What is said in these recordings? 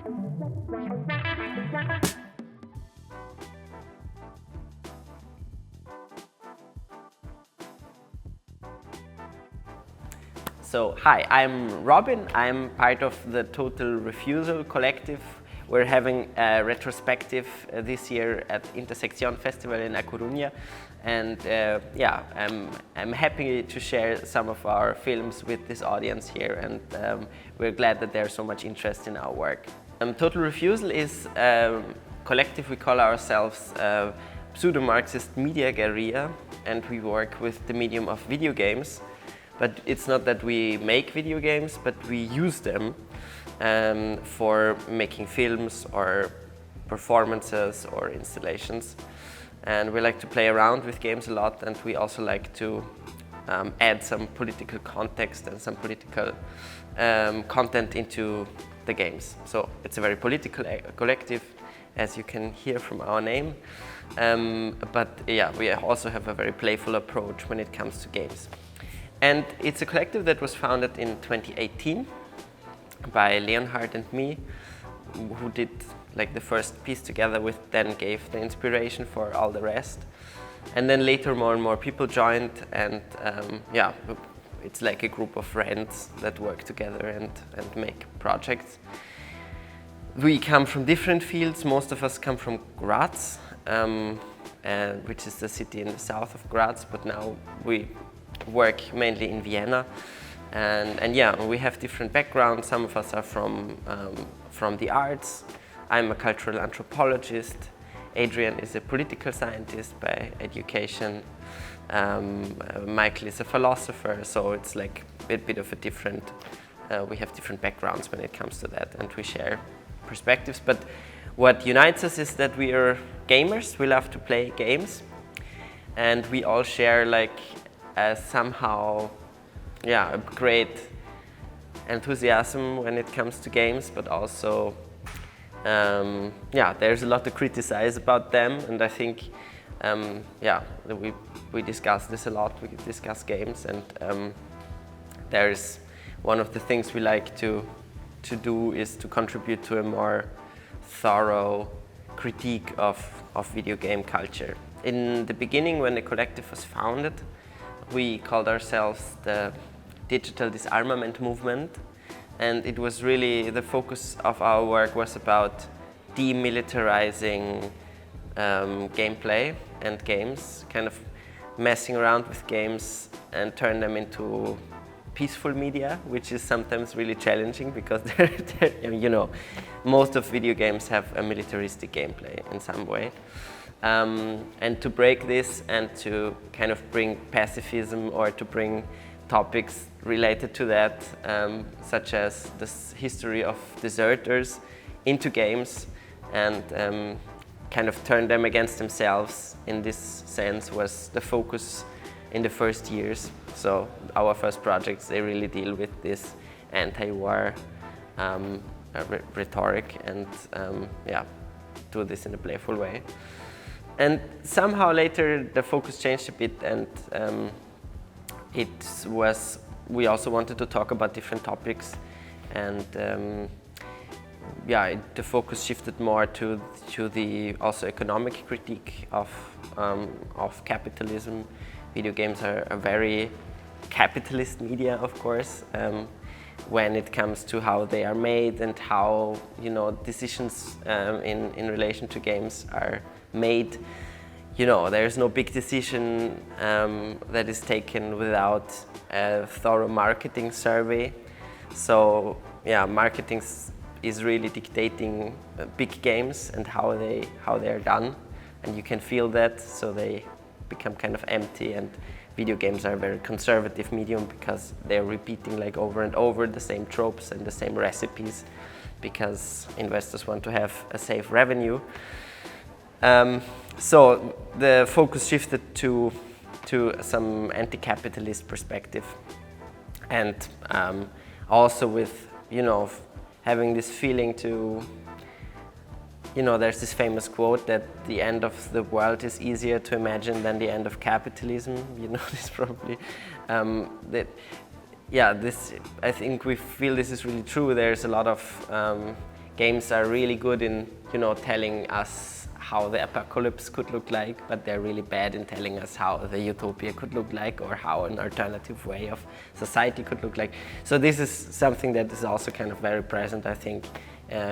So, hi, I'm Robin. I'm part of the Total Refusal collective. We're having a retrospective this year at Intersección festival in A Coruña. And yeah, I'm happy to share some of our films with this audience here, and we're glad that there's so much interest in our work. Total Refusal is a collective. We call ourselves pseudo-Marxist media guerrilla, and we work with the medium of video games. But it's not that we make video games, but we use them for making films or performances or installations. And we like to play around with games a lot, and we also like to add some political context and some political content into the games. So it's a very political collective, as you can hear from our name. But yeah, we also have a very playful approach when it comes to games. And it's a collective that was founded in 2018 by Leonhard and me, who did like the first piece together, which then gave the inspiration for all the rest. And then later more and more people joined, and yeah, it's like a group of friends that work together and make projects. We come from different fields. Most of us come from Graz, which is the city in the south of Graz, but now we work mainly in Vienna, and yeah, we have different backgrounds. Some of us are from the arts. I'm a cultural anthropologist. Adrian is a political scientist by education. Michael is a philosopher, so it's like a bit of a different, we have different backgrounds when it comes to that, and we share perspectives. But what unites us is that we are gamers. We love to play games, and we all share like somehow, yeah, a great enthusiasm when it comes to games, but also, yeah, there's a lot to criticize about them, and I think, yeah, we discuss this a lot. We discuss games, and there's one of the things we like to do is to contribute to a more thorough critique of video game culture. In the beginning, when the collective was founded, we called ourselves the Digital Disarmament Movement, and it was really the focus of our work was about demilitarizing gameplay and games, kind of messing around with games and turn them into peaceful media, which is sometimes really challenging because you know, most of video games have a militaristic gameplay in some way. And to break this and to kind of bring pacifism, or to bring topics related to that, such as the history of deserters, into games, and kind of turn them against themselves in this sense was the focus in the first years. So our first projects, they really deal with this anti-war rhetoric, and yeah, do this in a playful way. And somehow later the focus changed a bit, and we also wanted to talk about different topics, and yeah, the focus shifted more to the also economic critique of capitalism. Video games are a very capitalist media, of course, when it comes to how they are made and how, you know, decisions in relation to games are made. You know, there's no big decision that is taken without a thorough marketing survey. So yeah, marketing is really dictating big games and how they are done, and you can feel that. So they become kind of empty, and video games are a very conservative medium because they're repeating like over and over the same tropes and the same recipes, because investors want to have a safe revenue. So the focus shifted to some anti-capitalist perspective, and also with, you know, having this feeling to, you know, there's this famous quote that the end of the world is easier to imagine than the end of capitalism. You know this probably. Yeah, this, I think we feel this is really true. There's a lot of games are really good in, telling us how the apocalypse could look like, but they're really bad in telling us how the utopia could look like or how an alternative way of society could look like. So this is something that is also kind of very present, I think,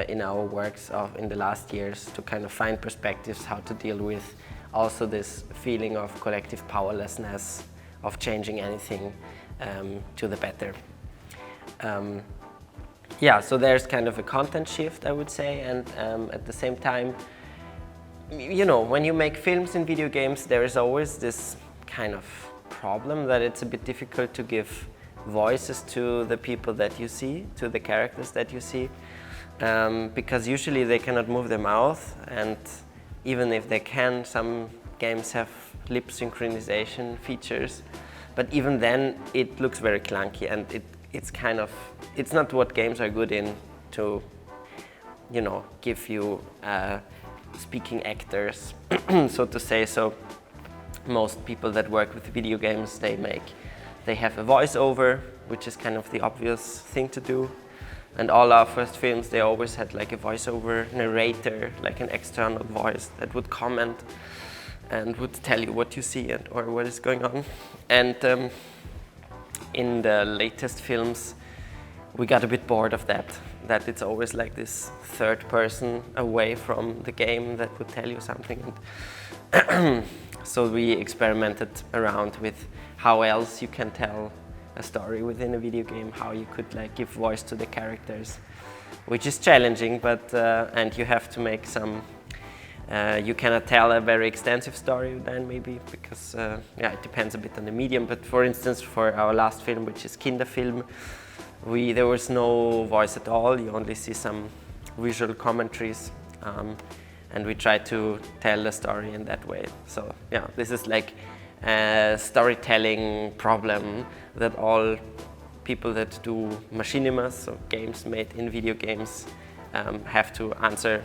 in our works in the last years, to kind of find perspectives how to deal with also this feeling of collective powerlessness, of changing anything to the better. So there's kind of a content shift, I would say, and at the same time, when you make films in video games, there is always this kind of problem that it's a bit difficult to give voices to the people that you see, to the characters that you see, because usually they cannot move their mouth, and even if they can, some games have lip synchronization features, but even then it looks very clunky, and it's not what games are good in, to give you speaking actors, so to say. So most people that work with video games, they have a voiceover, which is kind of the obvious thing to do. And all our first films, they always had like a voiceover narrator, like an external voice that would comment and would tell you what you see or what is going on. And in the latest films, we got a bit bored of that it's always like this third person away from the game that would tell you something. And so we experimented around with how else you can tell a story within a video game, how you could like give voice to the characters, which is challenging, but and you have to make some, you cannot tell a very extensive story then maybe, because it depends a bit on the medium. But for instance, for our last film, which is Kinderfilm, there was no voice at all. You only see some visual commentaries, and we try to tell the story in that way. So this is like a storytelling problem that all people that do machinimas, so games made in video games, have to answer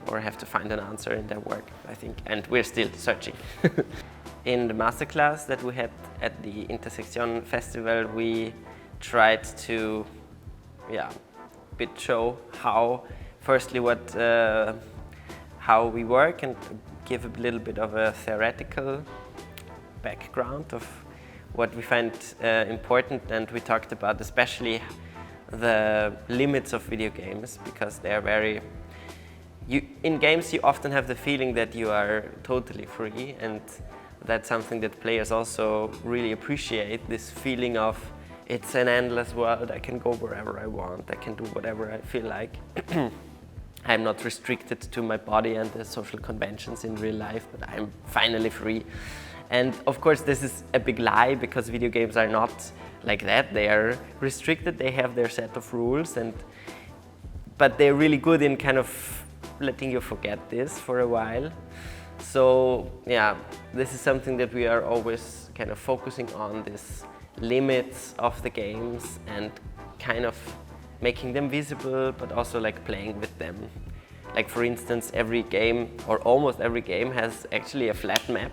or have to find an answer in their work, I think, and we're still searching. In the masterclass that we had at the Intersección festival, we tried to show how, firstly, how we work, and give a little bit of a theoretical background of what we find important. And we talked about especially the limits of video games, because they are very, in games you often have the feeling that you are totally free, and that's something that players also really appreciate, this feeling of it's an endless world, I can go wherever I want, I can do whatever I feel like. I'm not restricted to my body and the social conventions in real life, but I'm finally free. And of course this is a big lie, because video games are not like that. They are restricted, they have their set of rules, but they're really good in kind of letting you forget this for a while. So this is something that we are always kind of focusing on, this limits of the games, and kind of making them visible, but also like playing with them. Like for instance, every game, or almost every game, has actually a flat map.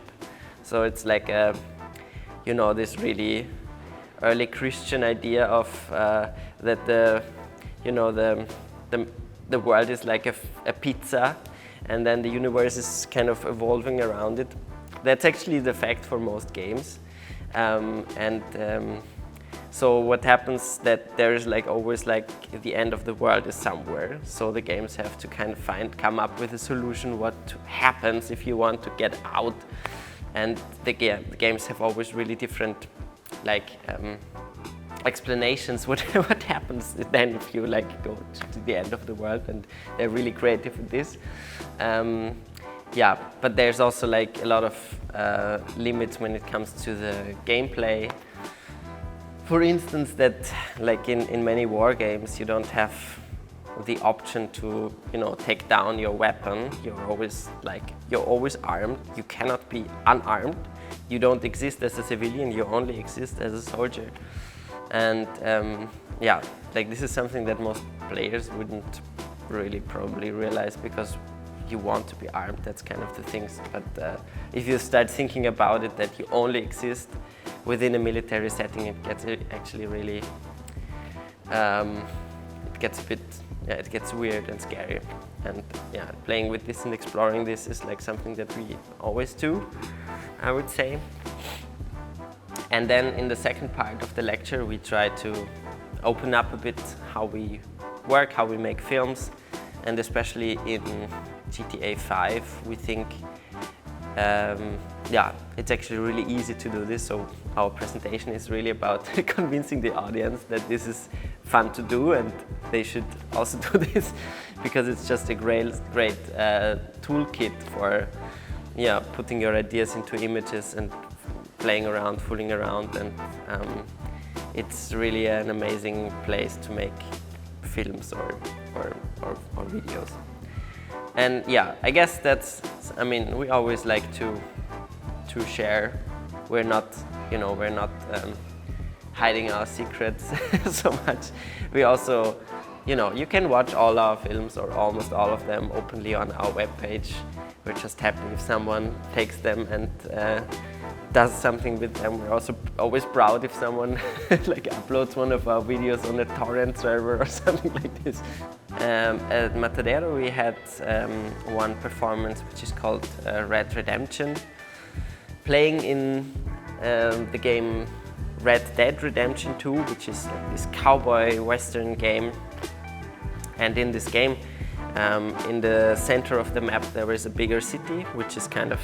So it's like this really early Christian idea of that the world is like a pizza, and then the universe is kind of evolving around it. That's actually the fact for most games. So what happens, that there is like always like the end of the world is somewhere. So the games have to kind of come up with a solution what happens if you want to get out. And the games have always really different explanations what happens then if you go to the end of the world, and they're really creative with this. But there's also like a lot of limits when it comes to the gameplay. For instance, that like in many war games, you don't have the option to take down your weapon. You're always armed. You cannot be unarmed. You don't exist as a civilian. You only exist as a soldier. And this is something that most players wouldn't really probably realize, because you want to be armed. That's kind of the things. But if you start thinking about it, that you only exist within a military setting, it gets actually really gets a bit, it gets weird and scary. And yeah, playing with this and exploring this is like something that we always do, I would say. And then in the second part of the lecture, we try to open up a bit how we work, how we make films, and especially in GTA 5, we think it's actually really easy to do this. So our presentation is really about convincing the audience that this is fun to do and they should also do this, because it's just a great toolkit for putting your ideas into images and playing around, fooling around, and it's really an amazing place to make films or videos. And yeah, I guess that's, I mean, we always like to share. We're not hiding our secrets so much. We also, you can watch all our films or almost all of them openly on our webpage. We're just happy if someone takes them and does something with them. We're also always proud if someone like uploads one of our videos on a torrent server or something like this. At Matadero we had one performance which is called Red Redemption, playing in the game Red Dead Redemption 2, which is like this cowboy western game. And in this game, in the center of the map there is a bigger city, which is kind of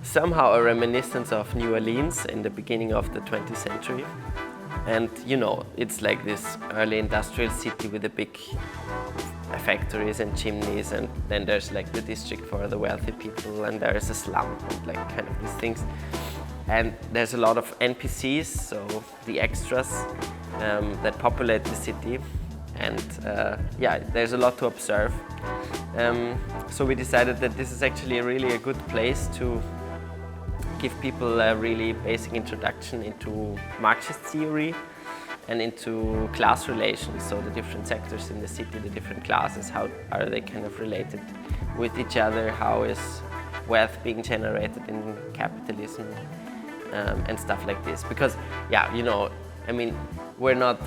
somehow a reminiscence of New Orleans in the beginning of the 20th century. And it's like this early industrial city with the big factories and chimneys, and then there's like the district for the wealthy people, and there is a slum and like kind of these things. And there's a lot of NPCs, so the extras that populate the city. And there's a lot to observe. So we decided that this is actually really a good place to give people a really basic introduction into Marxist theory and into class relations, so the different sectors in the city, the different classes, how are they kind of related with each other, how is wealth being generated in capitalism, and stuff like this. Because, I mean, we're not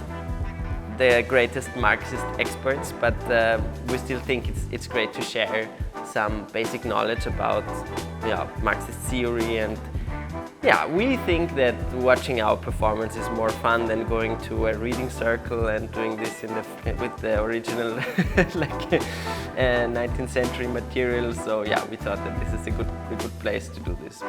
the greatest Marxist experts, but we still think it's great to share some basic knowledge about Marxist theory. And we think that watching our performance is more fun than going to a reading circle and doing this with the original 19th century material. So we thought that this is a good place to do this.